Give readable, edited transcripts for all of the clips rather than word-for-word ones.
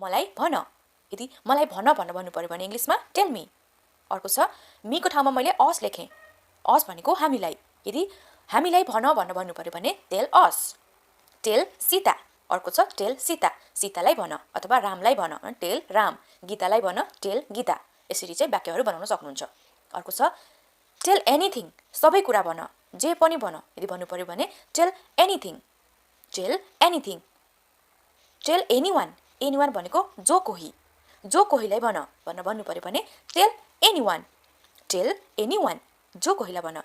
मलाई भन। यदि मलाई भन भनेर भन्नु पर्यो भने इङ्ग्लिसमा टेल मी। अर्को छ मीको ठाउँमा मैले अस लेखेँ। अस भनेको हामीलाई। यदि हामीलाई भन भनेर भन्नु पर्यो भने टेल अस। टेल सीता। अर्को छ टेल सीता। सीतालाई भन अथवा रामलाई भन टेल राम। गीतालाई भन टेल गीता। यसरी चाहिँ वाक्यहरू बनाउन सक्नुहुन्छ। अर्को छ टेल एनिथिङ। सबै कुरा भन, जे पनि भन। यदि भन्नु पर्यो भने tell anything. Tell anything. Tell anyone. Anyone भनेको जो कोही। जो कोहीलाई भन भनेर भन्नु पर्यो भने टेल एनीवान। टेल एनीवान। जो कोहीलाई भन।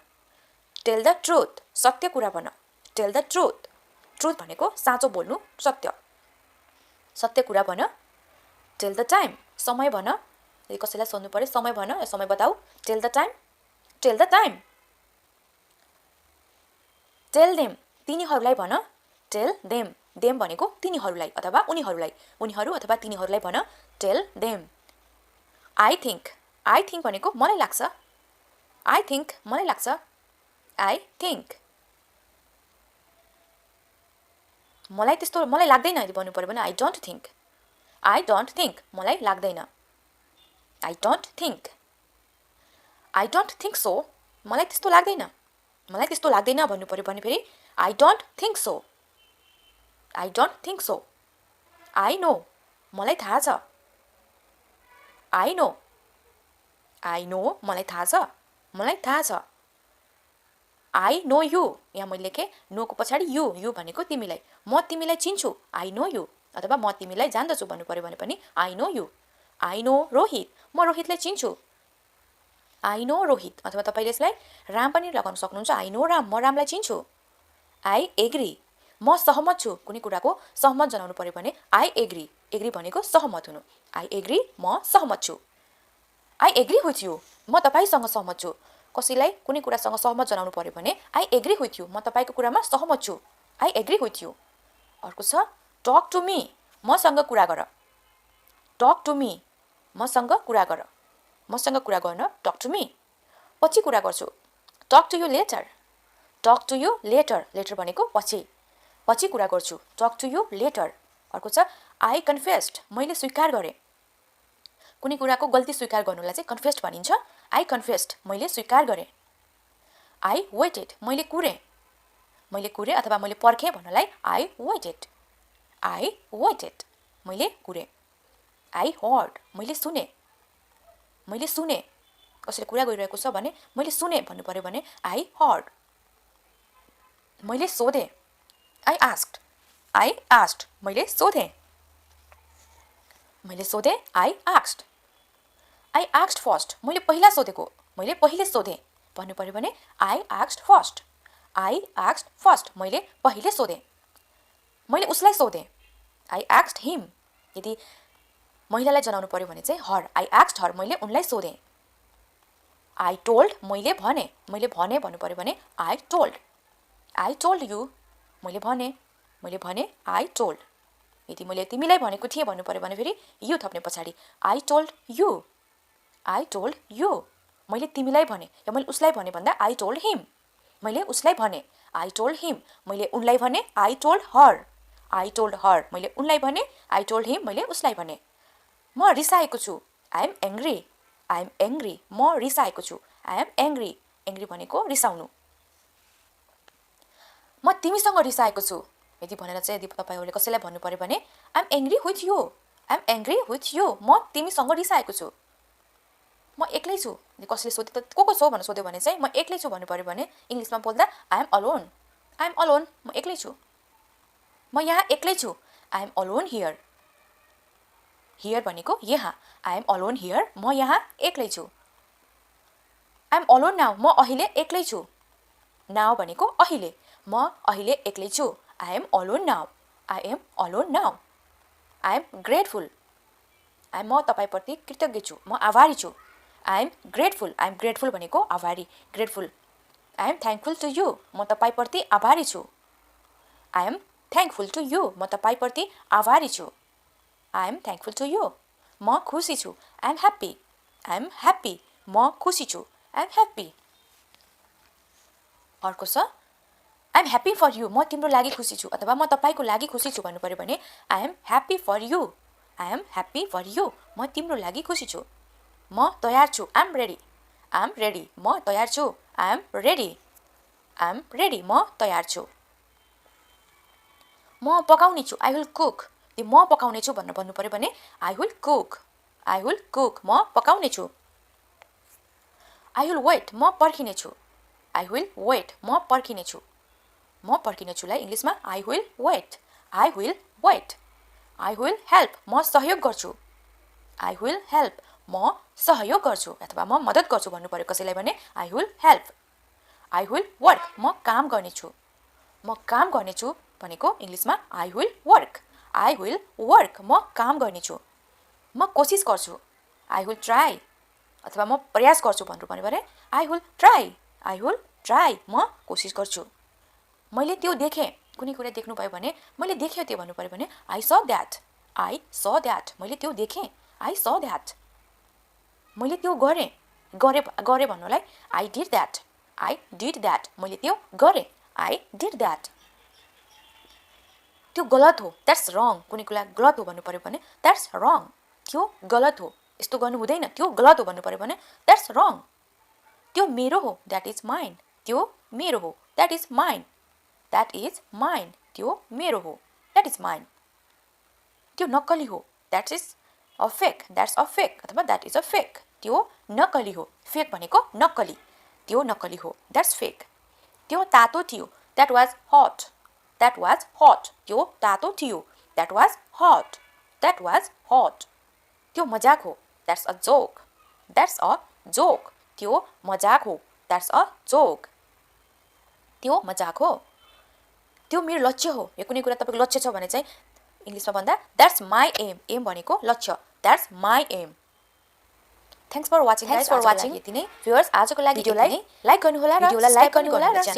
Tell the truth. सत्य कुरा भन। Tell the truth. ट्रुथ भनेको साँचो बोल्नु, सत्य। सत्य कुरा भन। Tell the time. समय भन। यदि कसैलाई सोध्नु पर्यो समय भन, समय बताऊ। Tell the time. Tell the time. Tell them. तिनीहरूलाई भन। Tell them. देम भनेको तिनीहरूलाई अथवा उनीहरूलाई। उनीहरू अथवा तिनीहरूलाई भन tell them. I think. I think भनेको मलाई लाग्छ। आई थिङ्क मलाई लाग्छ। I think. मलाई त्यस्तो मलाई लाग्दैन यदि भन्नु पर्यो भने I don't think. I don't think मलाई लाग्दैन। I don't think. I don't think so. मलाई त्यस्तो लाग्दैन। मलाई त्यस्तो लाग्दैन भन्नु पर्यो भने फेरि I don't think so. I don't think so. I know. मलाई थाहा छ। I know. आई नो मलाई थाहा छ। मलाई थाहा छ। I know you. यहाँ मैले लेखेँ नोको पछाडि यु। यु भनेको तिमीलाई। म तिमीलाई चिन्छु। I know you. अथवा म तिमीलाई जान्दछु भन्नु पर्यो भने पनि I know you. I know Rohit. म रोहितलाई चिन्छु। I know Rohit. अथवा तपाईँले यसलाई राम पनि लगाउन सक्नुहुन्छ। I know Ram. म रामलाई चिन्छु। I agree. म सहमत छु। कुनै कुराको सहमत जनाउनु पर्यो भने आई एग्री। एग्री भनेको सहमत हुनु। I agree. म सहमत छु। I agree with you. म तपाईँसँग सहमत छु। कसैलाई कुनै कुरासँग सहमत जनाउनु पर्यो भने आई एग्री विथ यु। म तपाईँको कुरामा सहमत छु। I agree with you. अर्को छ टक टु मी। मसँग कुरा गर। Talk to me. मसँग कुरा गर। मसँग कुरा गर्न टक टु मी। पछि कुरा गर्छु। Talk to you later. Talk to you later. Later भनेको पछि। पछि कुरा गर्छु। Talk to you later. अर्को छ आई कन्फेस्ड। मैले स्वीकार गरेँ। कुनै कुराको गल्ती स्वीकार गर्नुलाई चाहिँ कन्फेस्ड भनिन्छ। I confessed. मैले स्वीकार गरेँ। I waited. मैले कुरेँ। मैले कुरेँ अथवा मैले पर्खेँ भन्नलाई आई वेटेड। I waited. मैले कुरेँ। I heard. मैले सुने। मैले सुने। कसैले कुरा गरिरहेको छ भने मैले सुने भन्नु पर्यो भने आई हर्ड। मैले सोधेँ। I asked. I asked. मैले सोधेँ। मैले सोधेँ। I asked. I asked first. मैले पहिला सोधेको। मैले पहिले सोधेँ भन्नु पर्यो भने I asked first. I asked first. मैले पहिले सोधेँ। मैले उसलाई सोधेँ। आई आस्क्ड हिम। यदि महिलालाई जनाउनु पर्यो भने चाहिँ हर। I asked her. मैले उनलाई सोधेँ। I told. मैले भने। मैले भने भन्नु पर्यो भने I told. I told you. मैले भने। मैले भने आई टोल्ड। यदि मैले तिमीलाई भनेको थिएँ भन्नु पर्यो भने फेरि यु थप्ने पछाडि I told you. I told you. मैले तिमीलाई भने या मैले उसलाई भने भन्दा आई टोल्ड हिम। मैले उसलाई भने। I told him. मैले उनलाई भने। I told her. I told her. मैले उनलाई भने। I told him. मैले उसलाई भने। म रिसाएको छु। I am angry. I am angry. म रिसाएको छु। I am angry. एङ्ग्री भनेको रिसाउनु। म तिमीसँग रिसाएको छु। यदि भनेर चाहिँ यदि तपाईँहरूले कसैलाई भन्नु पर्यो भने I am angry with you. I am angry with you. म तिमीसँग रिसाएको छु। म एक्लै छु। यदि कसैले सोध्यो त को छौ भनेर सोध्यो भने चाहिँ म एक्लै छु भन्नु पर्यो भने इङ्ग्लिसमा बोल्दा I am alone. I am alone. म एक्लै छु। म यहाँ एक्लै छु। I am alone here. Here भनेको यहाँ। I am alone here. म यहाँ एक्लै छु। I am alone now. म अहिले एक्लै छु। नाउ भनेको अहिले। म अहिले एक्लै छु। I am alone now. I am alone now. I am grateful. म तपाईँप्रति कृतज्ञ छु। म आभारी छु। I am grateful. I am grateful भनेको आभारी। Grateful. I am thankful to you. म तपाईँप्रति आभारी छु। I am thankful to you. म तपाईँप्रति आभारी छु। I am thankful to you. म खुसी छु। I am happy. I am happy. म खुसी छु। I am happy. अर्को छ I am happy for you. म तिम्रो लागि खुसी छु अथवा म तपाईँको लागि खुसी छु भन्नु पर्यो भने I am happy for you. I am happy for you म तिम्रो लागि खुसी छु म तयार छु आई एम रेडी म तयार छु आई एम रेडी म तयार छु म पकाउने छु आई विल कुक त्यो म पकाउने छु भन्नु पर्यो भने आई विल कुक म पकाउने छु आई विल वेट म पर्खिने छु आई विल वेट म पर्खिने छु लाई इङ्ग्लिसमा I will weight I will help म सहयोग गर्छु आई विल हेल्प म सहयोग गर्छु अथवा म मद्दत गर्छु भन्नु पर्यो कसैलाई भने I will help I will work म काम गर्नेछु भनेको इङ्ग्लिसमा आई विल वर्क म काम गर्नेछु म कोसिस गर्छु आई विल ट्राई अथवा म प्रयास गर्छु भन्नु पर्यो भने आई विल ट्राई म कोसिस गर्छु मैले त्यो देखेँ कुनै कुरा देख्नु भयो भने मैले देखेँ त्यो भन्नु पर्यो भने आई स द्याट मैले त्यो देखेँ आई स द्याट मैले त्यो गरेँ भन्नुलाई आई डिड द्याट मैले त्यो गरेँ आई डिड द्याट त्यो गलत हो द्याट्स रङ कुनै कुरा गलत हो भन्नु पर्यो भने द्याट्स रङ त्यो गलत हो यस्तो गर्नु हुँदैन त्यो गलत हो भन्नु पर्यो भने द्याट्स रङ त्यो मेरो हो द्याट इज माइन त्यो मेरो हो द्याट इज माइन त्यो मेरो हो द्याट इज माइन त्यो नक्कली हो द्याट्स अ फेक अथवा द्याट इज अ फेक त्यो नक्कली हो फेक भनेको नक्कली त्यो नक्कली हो द्याट्स फेक त्यो तातो थियो द्याट वाज हट त्यो तातो थियो द्याट वाज हट त्यो मजाक हो द्याट्स अ जोक त्यो मजाक हो द्याट्स अ जोक त्यो मजाक हो त्यो मेरो लक्ष्य हो यो कुनै कुरा तपाईँको लक्ष्य छ भने चाहिँ इङ्ग्लिसमा भन्दा द्याट्स माई एम भनेको लक्ष्य that's my aim thanks for watching यति नै भ्युअर्स आजको लागि भिडियोलाई लाइक गर्नुहोला